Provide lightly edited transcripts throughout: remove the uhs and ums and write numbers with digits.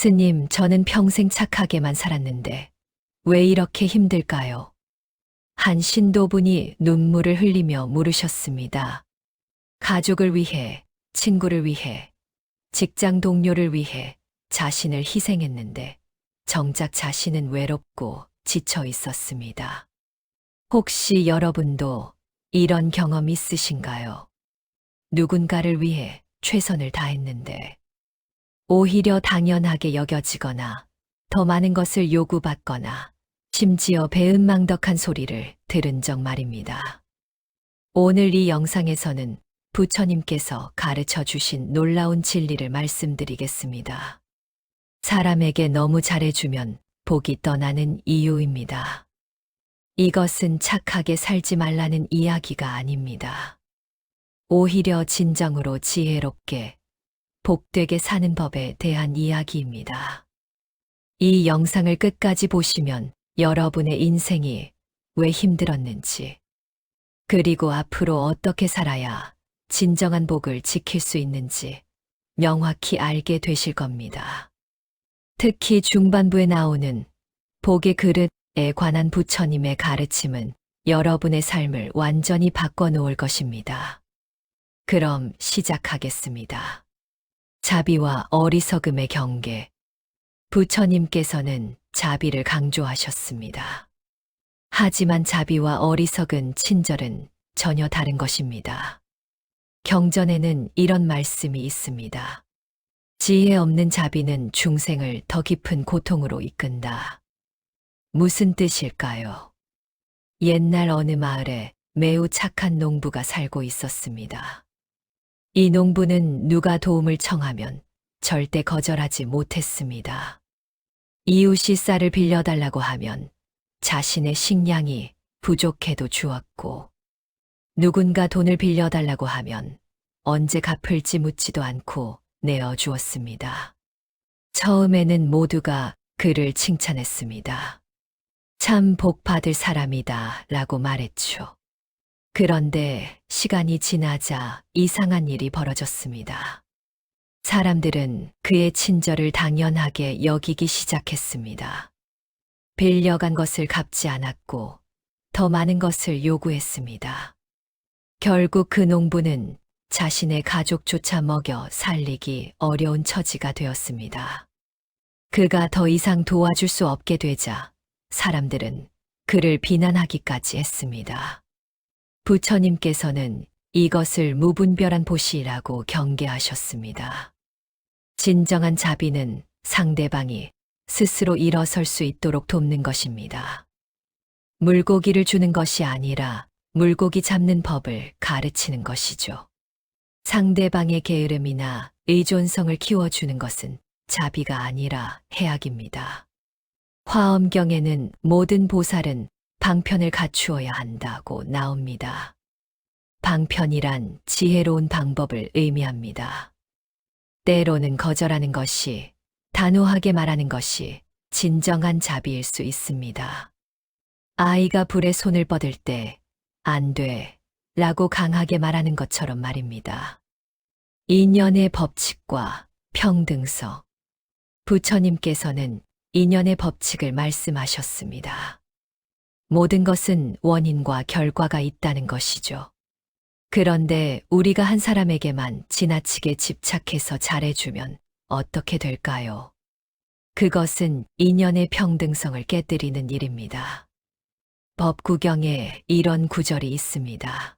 스님, 저는 평생 착하게만 살았는데 왜 이렇게 힘들까요? 한 신도분이 눈물을 흘리며 물으셨습니다. 가족을 위해, 친구를 위해, 직장 동료를 위해 자신을 희생했는데 정작 자신은 외롭고 지쳐 있었습니다. 혹시 여러분도 이런 경험 있으신가요? 누군가를 위해 최선을 다했는데 오히려 당연하게 여겨지거나 더 많은 것을 요구받거나 심지어 배은망덕한 소리를 들은 적 말입니다. 오늘 이 영상에서는 부처님께서 가르쳐 주신 놀라운 진리를 말씀드리겠습니다. 사람에게 너무 잘해주면 복이 떠나는 이유입니다. 이것은 착하게 살지 말라는 이야기가 아닙니다. 오히려 진정으로 지혜롭게 복되게 사는 법에 대한 이야기입니다. 이 영상을 끝까지 보시면 여러분의 인생이 왜 힘들었는지, 그리고 앞으로 어떻게 살아야 진정한 복을 지킬 수 있는지 명확히 알게 되실 겁니다. 특히 중반부에 나오는 복의 그릇에 관한 부처님의 가르침은 여러분의 삶을 완전히 바꿔놓을 것입니다. 그럼 시작하겠습니다. 자비와 어리석음의 경계. 부처님께서는 자비를 강조하셨습니다. 하지만 자비와 어리석은 친절은 전혀 다른 것입니다. 경전에는 이런 말씀이 있습니다. 지혜 없는 자비는 중생을 더 깊은 고통으로 이끈다. 무슨 뜻일까요? 옛날 어느 마을에 매우 착한 농부가 살고 있었습니다. 이 농부는 누가 도움을 청하면 절대 거절하지 못했습니다. 이웃이 쌀을 빌려달라고 하면 자신의 식량이 부족해도 주었고, 누군가 돈을 빌려달라고 하면 언제 갚을지 묻지도 않고 내어주었습니다. 처음에는 모두가 그를 칭찬했습니다. 참 복 받을 사람이다 라고 말했죠. 그런데 시간이 지나자 이상한 일이 벌어졌습니다. 사람들은 그의 친절을 당연하게 여기기 시작했습니다. 빌려간 것을 갚지 않았고 더 많은 것을 요구했습니다. 결국 그 농부는 자신의 가족조차 먹여 살리기 어려운 처지가 되었습니다. 그가 더 이상 도와줄 수 없게 되자 사람들은 그를 비난하기까지 했습니다. 부처님께서는 이것을 무분별한 보시라고 경계하셨습니다. 진정한 자비는 상대방이 스스로 일어설 수 있도록 돕는 것입니다. 물고기를 주는 것이 아니라 물고기 잡는 법을 가르치는 것이죠. 상대방의 게으름이나 의존성을 키워주는 것은 자비가 아니라 해악입니다. 화엄경에는 모든 보살은 방편을 갖추어야 한다고 나옵니다. 방편이란 지혜로운 방법을 의미합니다. 때로는 거절하는 것이, 단호하게 말하는 것이 진정한 자비일 수 있습니다. 아이가 불에 손을 뻗을 때 안 돼 라고 강하게 말하는 것처럼 말입니다. 인연의 법칙과 평등성. 부처님께서는 인연의 법칙을 말씀하셨습니다. 모든 것은 원인과 결과가 있다는 것이죠. 그런데 우리가 한 사람에게만 지나치게 집착해서 잘해주면 어떻게 될까요? 그것은 인연의 평등성을 깨뜨리는 일입니다. 법구경에 이런 구절이 있습니다.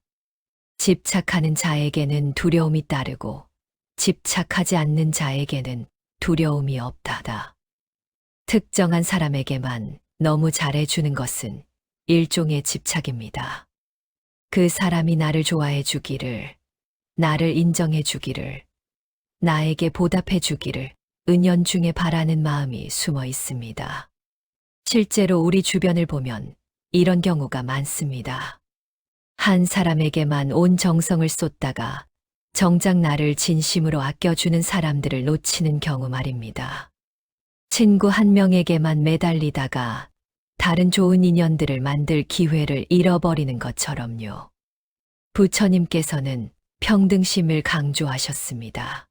집착하는 자에게는 두려움이 따르고 집착하지 않는 자에게는 두려움이 없다다. 특정한 사람에게만 너무 잘해주는 것은 일종의 집착입니다. 그 사람이 나를 좋아해 주기를, 나를 인정해 주기를, 나에게 보답해 주기를 은연중에 바라는 마음이 숨어 있습니다. 실제로 우리 주변을 보면 이런 경우가 많습니다. 한 사람에게만 온 정성을 쏟다가 정작 나를 진심으로 아껴주는 사람들을 놓치는 경우 말입니다. 친구 한 명에게만 매달리다가 다른 좋은 인연들을 만들 기회를 잃어버리는 것처럼요. 부처님께서는 평등심을 강조하셨습니다.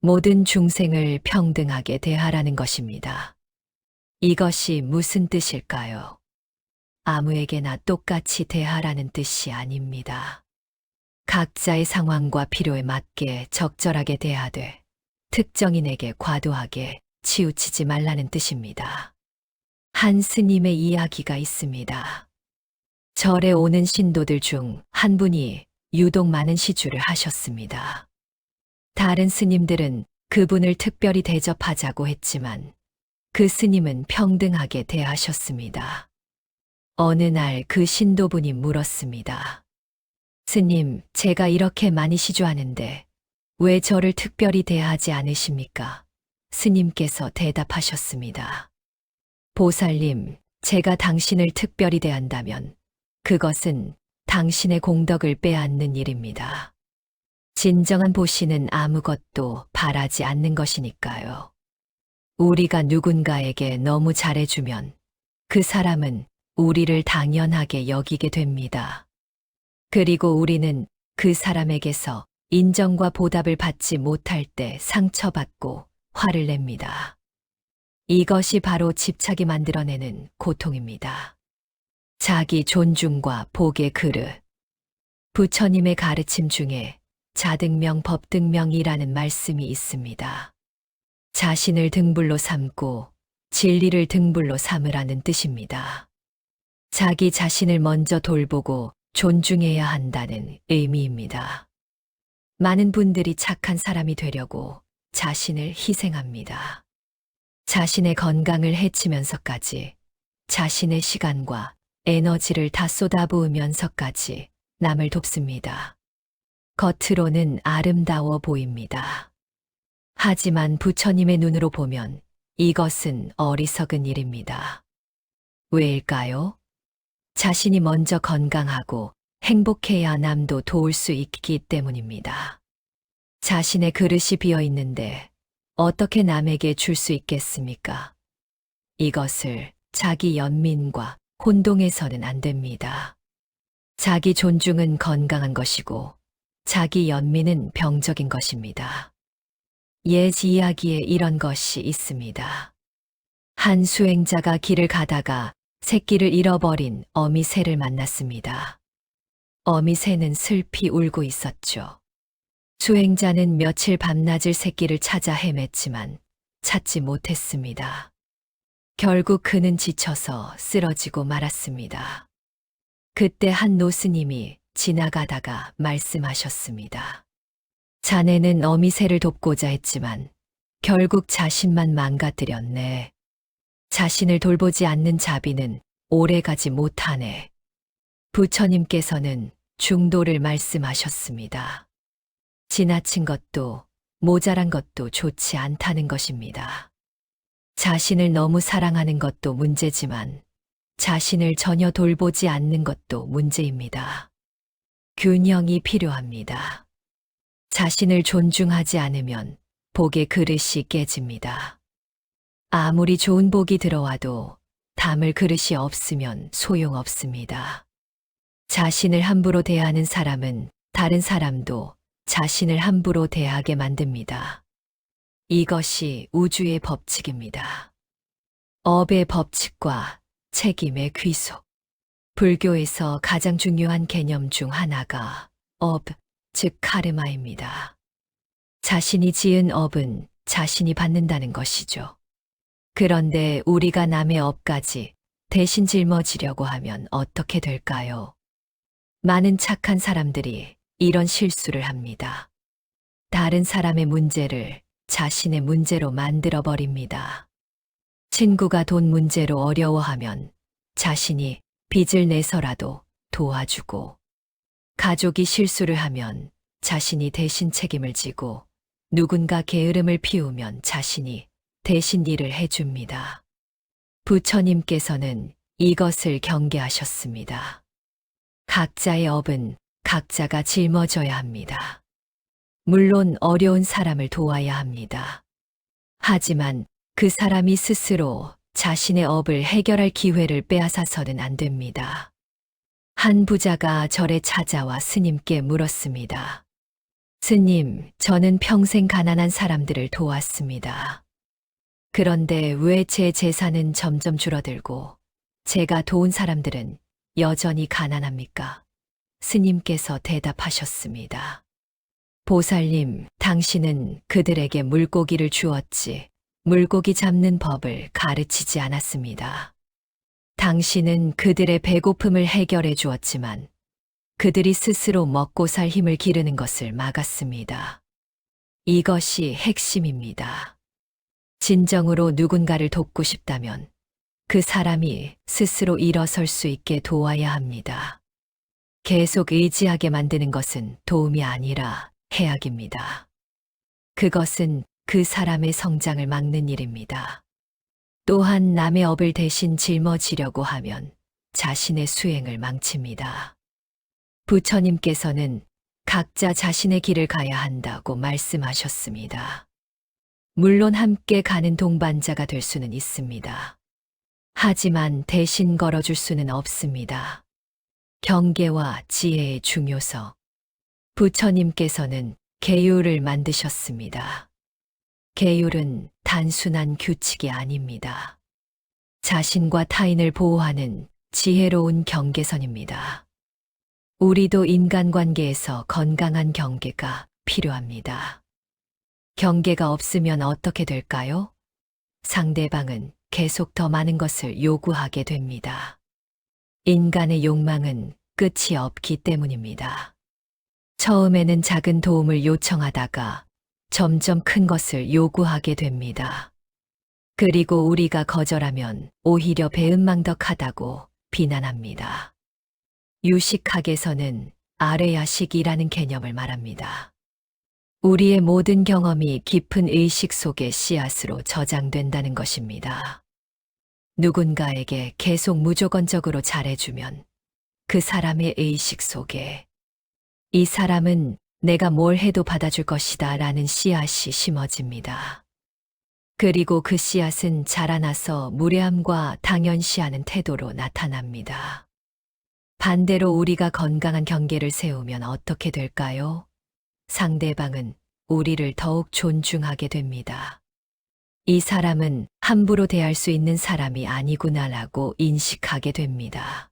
모든 중생을 평등하게 대하라는 것입니다. 이것이 무슨 뜻일까요? 아무에게나 똑같이 대하라는 뜻이 아닙니다. 각자의 상황과 필요에 맞게 적절하게 대하되 특정인에게 과도하게 치우치지 말라는 뜻입니다. 한 스님의 이야기가 있습니다. 절에 오는 신도들 중 한 분이 유독 많은 시주를 하셨습니다. 다른 스님들은 그분을 특별히 대접하자고 했지만 그 스님은 평등하게 대하셨습니다. 어느 날 그 신도분이 물었습니다. 스님, 제가 이렇게 많이 시주하는데 왜 저를 특별히 대하지 않으십니까? 스님께서 대답하셨습니다. 보살님, 제가 당신을 특별히 대한다면 그것은 당신의 공덕을 빼앗는 일입니다. 진정한 보시는 아무것도 바라지 않는 것이니까요. 우리가 누군가에게 너무 잘해주면 그 사람은 우리를 당연하게 여기게 됩니다. 그리고 우리는 그 사람에게서 인정과 보답을 받지 못할 때 상처받고 화를 냅니다. 이것이 바로 집착이 만들어내는 고통입니다. 자기 존중과 복의 그릇. 부처님의 가르침 중에 자등명 법등명이라는 말씀이 있습니다. 자신을 등불로 삼고 진리를 등불로 삼으라는 뜻입니다. 자기 자신을 먼저 돌보고 존중해야 한다는 의미입니다. 많은 분들이 착한 사람이 되려고 자신을 희생합니다. 자신의 건강을 해치면서까지 자신의 시간과 에너지를 다 쏟아부으면서까지 남을 돕습니다. 겉으로는 아름다워 보입니다. 하지만 부처님의 눈으로 보면 이것은 어리석은 일입니다. 왜일까요? 자신이 먼저 건강하고 행복해야 남도 도울 수 있기 때문입니다. 자신의 그릇이 비어 있는데 어떻게 남에게 줄 수 있겠습니까? 이것을 자기 연민과 혼동해서는 안 됩니다. 자기 존중은 건강한 것이고 자기 연민은 병적인 것입니다. 옛 이야기에 이런 것이 있습니다. 한 수행자가 길을 가다가 새끼를 잃어버린 어미새를 만났습니다. 어미새는 슬피 울고 있었죠. 수행자는 며칠 밤낮을 새끼를 찾아 헤맸지만 찾지 못했습니다. 결국 그는 지쳐서 쓰러지고 말았습니다. 그때 한 노스님이 지나가다가 말씀하셨습니다. 자네는 어미새를 돕고자 했지만 결국 자신만 망가뜨렸네. 자신을 돌보지 않는 자비는 오래가지 못하네. 부처님께서는 중도를 말씀하셨습니다. 지나친 것도 모자란 것도 좋지 않다는 것입니다. 자신을 너무 사랑하는 것도 문제지만 자신을 전혀 돌보지 않는 것도 문제입니다. 균형이 필요합니다. 자신을 존중하지 않으면 복의 그릇이 깨집니다. 아무리 좋은 복이 들어와도 담을 그릇이 없으면 소용없습니다. 자신을 함부로 대하는 사람은 다른 사람도 자신을 함부로 대하게 만듭니다. 이것이 우주의 법칙입니다. 업의 법칙과 책임의 귀속. 불교에서 가장 중요한 개념 중 하나가 업, 즉 카르마입니다. 자신이 지은 업은 자신이 받는다는 것이죠. 그런데 우리가 남의 업까지 대신 짊어지려고 하면 어떻게 될까요? 많은 착한 사람들이 이런 실수를 합니다. 다른 사람의 문제를 자신의 문제로 만들어 버립니다. 친구가 돈 문제로 어려워하면 자신이 빚을 내서라도 도와주고, 가족이 실수를 하면 자신이 대신 책임을 지고, 누군가 게으름을 피우면 자신이 대신 일을 해줍니다. 부처님께서는 이것을 경계하셨습니다. 각자의 업은 각자가 짊어져야 합니다. 물론 어려운 사람을 도와야 합니다. 하지만 그 사람이 스스로 자신의 업을 해결할 기회를 빼앗아서는 안 됩니다. 한 부자가 절에 찾아와 스님께 물었습니다. 스님, 저는 평생 가난한 사람들을 도왔습니다. 그런데 왜 제 재산은 점점 줄어들고 제가 도운 사람들은 여전히 가난합니까? 스님께서 대답하셨습니다. 보살님, 당신은 그들에게 물고기를 주었지, 물고기 잡는 법을 가르치지 않았습니다. 당신은 그들의 배고픔을 해결해 주었지만 그들이 스스로 먹고 살 힘을 기르는 것을 막았습니다. 이것이 핵심입니다. 진정으로 누군가를 돕고 싶다면 그 사람이 스스로 일어설 수 있게 도와야 합니다. 계속 의지하게 만드는 것은 도움이 아니라 해악입니다. 그것은 그 사람의 성장을 막는 일입니다. 또한 남의 업을 대신 짊어지려고 하면 자신의 수행을 망칩니다. 부처님께서는 각자 자신의 길을 가야 한다고 말씀하셨습니다. 물론 함께 가는 동반자가 될 수는 있습니다. 하지만 대신 걸어줄 수는 없습니다. 경계와 지혜의 중요성. 부처님께서는 계율을 만드셨습니다. 계율은 단순한 규칙이 아닙니다. 자신과 타인을 보호하는 지혜로운 경계선입니다. 우리도 인간관계에서 건강한 경계가 필요합니다. 경계가 없으면 어떻게 될까요? 상대방은 계속 더 많은 것을 요구하게 됩니다. 인간의 욕망은 끝이 없기 때문입니다. 처음에는 작은 도움을 요청하다가 점점 큰 것을 요구하게 됩니다. 그리고 우리가 거절하면 오히려 배은망덕하다고 비난합니다. 유식학에서는 아래야식이라는 개념을 말합니다. 우리의 모든 경험이 깊은 의식 속의 씨앗으로 저장된다는 것입니다. 누군가에게 계속 무조건적으로 잘해주면 그 사람의 의식 속에 이 사람은 내가 뭘 해도 받아줄 것이다 라는 씨앗이 심어집니다. 그리고 그 씨앗은 자라나서 무례함과 당연시하는 태도로 나타납니다. 반대로 우리가 건강한 경계를 세우면 어떻게 될까요? 상대방은 우리를 더욱 존중하게 됩니다. 이 사람은 함부로 대할 수 있는 사람이 아니구나라고 인식하게 됩니다.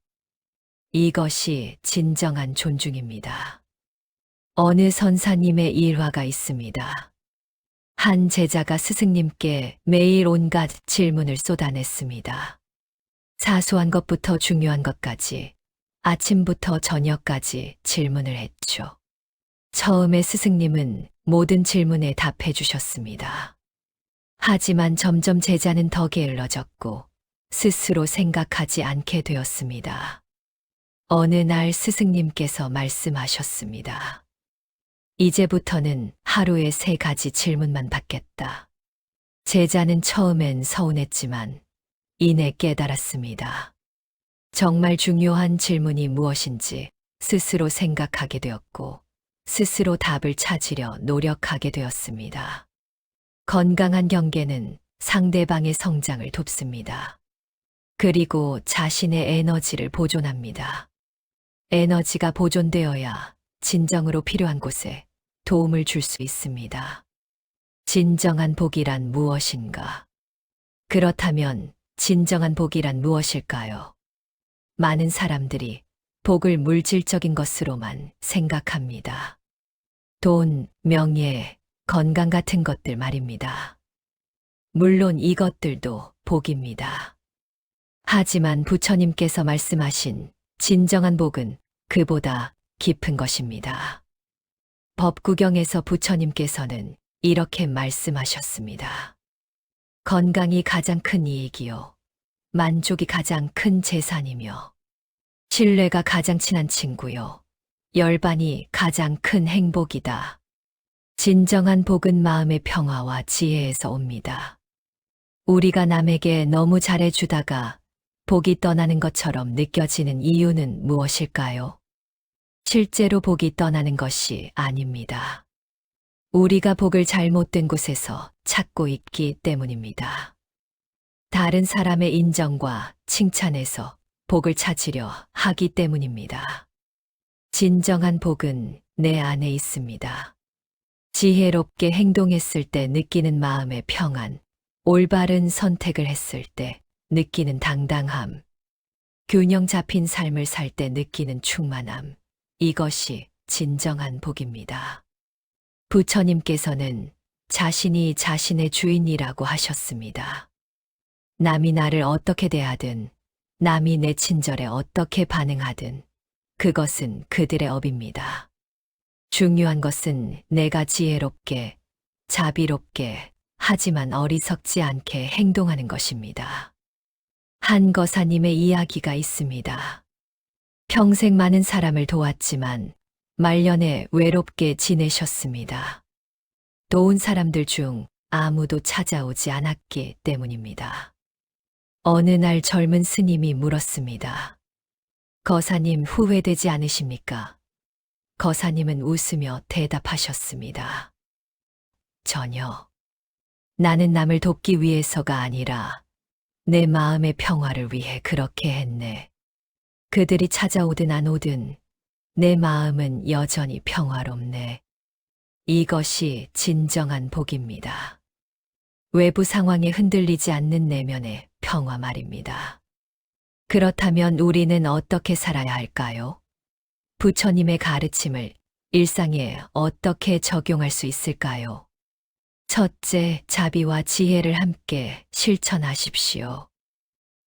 이것이 진정한 존중입니다. 어느 선사님의 일화가 있습니다. 한 제자가 스승님께 매일 온갖 질문을 쏟아냈습니다. 사소한 것부터 중요한 것까지 아침부터 저녁까지 질문을 했죠. 처음에 스승님은 모든 질문에 답해 주셨습니다. 하지만 점점 제자는 더 게을러졌고 스스로 생각하지 않게 되었습니다. 어느 날 스승님께서 말씀하셨습니다. 이제부터는 하루에 3가지 질문만 받겠다. 제자는 처음엔 서운했지만 이내 깨달았습니다. 정말 중요한 질문이 무엇인지 스스로 생각하게 되었고 스스로 답을 찾으려 노력하게 되었습니다. 건강한 경계는 상대방의 성장을 돕습니다. 그리고 자신의 에너지를 보존합니다. 에너지가 보존되어야 진정으로 필요한 곳에 도움을 줄 수 있습니다. 진정한 복이란 무엇인가? 그렇다면 진정한 복이란 무엇일까요? 많은 사람들이 복을 물질적인 것으로만 생각합니다. 돈, 명예, 건강 같은 것들 말입니다. 물론 이것들도 복입니다. 하지만 부처님께서 말씀하신 진정한 복은 그보다 깊은 것입니다. 법구경에서 부처님께서는 이렇게 말씀하셨습니다. 건강이 가장 큰 이익이요. 만족이 가장 큰 재산이며 신뢰가 가장 친한 친구요. 열반이 가장 큰 행복이다. 진정한 복은 마음의 평화와 지혜에서 옵니다. 우리가 남에게 너무 잘해주다가 복이 떠나는 것처럼 느껴지는 이유는 무엇일까요? 실제로 복이 떠나는 것이 아닙니다. 우리가 복을 잘못된 곳에서 찾고 있기 때문입니다. 다른 사람의 인정과 칭찬에서 복을 찾으려 하기 때문입니다. 진정한 복은 내 안에 있습니다. 지혜롭게 행동했을 때 느끼는 마음의 평안, 올바른 선택을 했을 때 느끼는 당당함, 균형 잡힌 삶을 살 때 느끼는 충만함, 이것이 진정한 복입니다. 부처님께서는 자신이 자신의 주인이라고 하셨습니다. 남이 나를 어떻게 대하든, 남이 내 친절에 어떻게 반응하든, 그것은 그들의 업입니다. 중요한 것은 내가 지혜롭게, 자비롭게, 하지만 어리석지 않게 행동하는 것입니다. 한 거사님의 이야기가 있습니다. 평생 많은 사람을 도왔지만 말년에 외롭게 지내셨습니다. 도운 사람들 중 아무도 찾아오지 않았기 때문입니다. 어느 날 젊은 스님이 물었습니다. 거사님 후회되지 않으십니까? 거사님은 웃으며 대답하셨습니다. 전혀. 나는 남을 돕기 위해서가 아니라 내 마음의 평화를 위해 그렇게 했네. 그들이 찾아오든 안 오든 내 마음은 여전히 평화롭네. 이것이 진정한 복입니다. 외부 상황에 흔들리지 않는 내면의 평화 말입니다. 그렇다면 우리는 어떻게 살아야 할까요? 부처님의 가르침을 일상에 어떻게 적용할 수 있을까요? 첫째, 자비와 지혜를 함께 실천하십시오.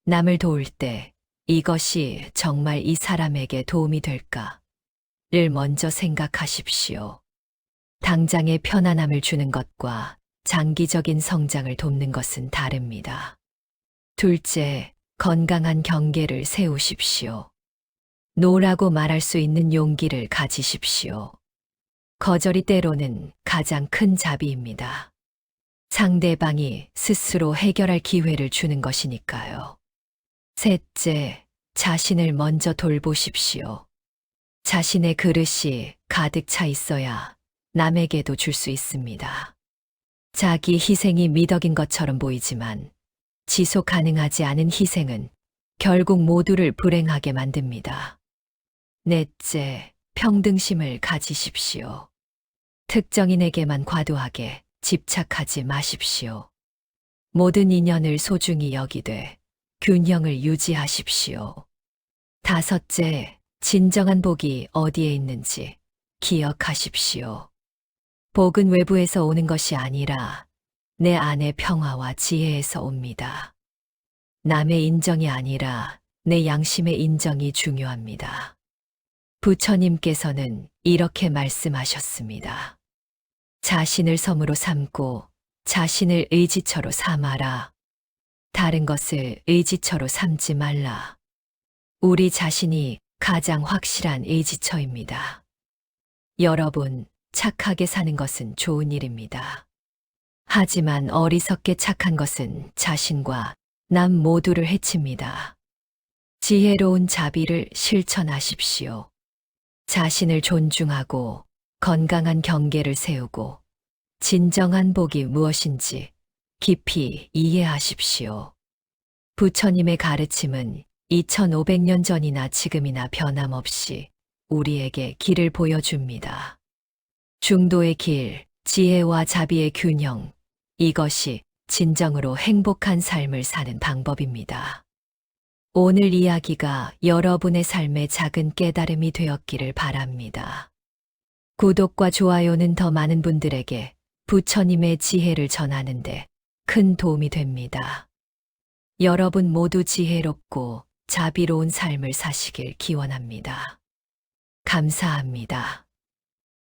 남을 도울 때 이것이 정말 이 사람에게 도움이 될까를 먼저 생각하십시오. 당장의 편안함을 주는 것과 장기적인 성장을 돕는 것은 다릅니다. 둘째, 건강한 경계를 세우십시오. 노라고 말할 수 있는 용기를 가지십시오. 거절이 때로는 가장 큰 자비입니다. 상대방이 스스로 해결할 기회를 주는 것이니까요. 셋째, 자신을 먼저 돌보십시오. 자신의 그릇이 가득 차 있어야 남에게도 줄 수 있습니다. 자기 희생이 미덕인 것처럼 보이지만 지속 가능하지 않은 희생은 결국 모두를 불행하게 만듭니다. 넷째, 평등심을 가지십시오. 특정인에게만 과도하게 집착하지 마십시오. 모든 인연을 소중히 여기되 균형을 유지하십시오. 다섯째, 진정한 복이 어디에 있는지 기억하십시오. 복은 외부에서 오는 것이 아니라 내 안의 평화와 지혜에서 옵니다. 남의 인정이 아니라 내 양심의 인정이 중요합니다. 부처님께서는 이렇게 말씀하셨습니다. 자신을 섬으로 삼고 자신을 의지처로 삼아라. 다른 것을 의지처로 삼지 말라. 우리 자신이 가장 확실한 의지처입니다. 여러분, 착하게 사는 것은 좋은 일입니다. 하지만 어리석게 착한 것은 자신과 남 모두를 해칩니다. 지혜로운 자비를 실천하십시오. 자신을 존중하고 건강한 경계를 세우고 진정한 복이 무엇인지 깊이 이해하십시오. 부처님의 가르침은 2500년 전이나 지금이나 변함없이 우리에게 길을 보여줍니다. 중도의 길, 지혜와 자비의 균형, 이것이 진정으로 행복한 삶을 사는 방법입니다. 오늘 이야기가 여러분의 삶의 작은 깨달음이 되었기를 바랍니다. 구독과 좋아요는 더 많은 분들에게 부처님의 지혜를 전하는데 큰 도움이 됩니다. 여러분 모두 지혜롭고 자비로운 삶을 사시길 기원합니다. 감사합니다.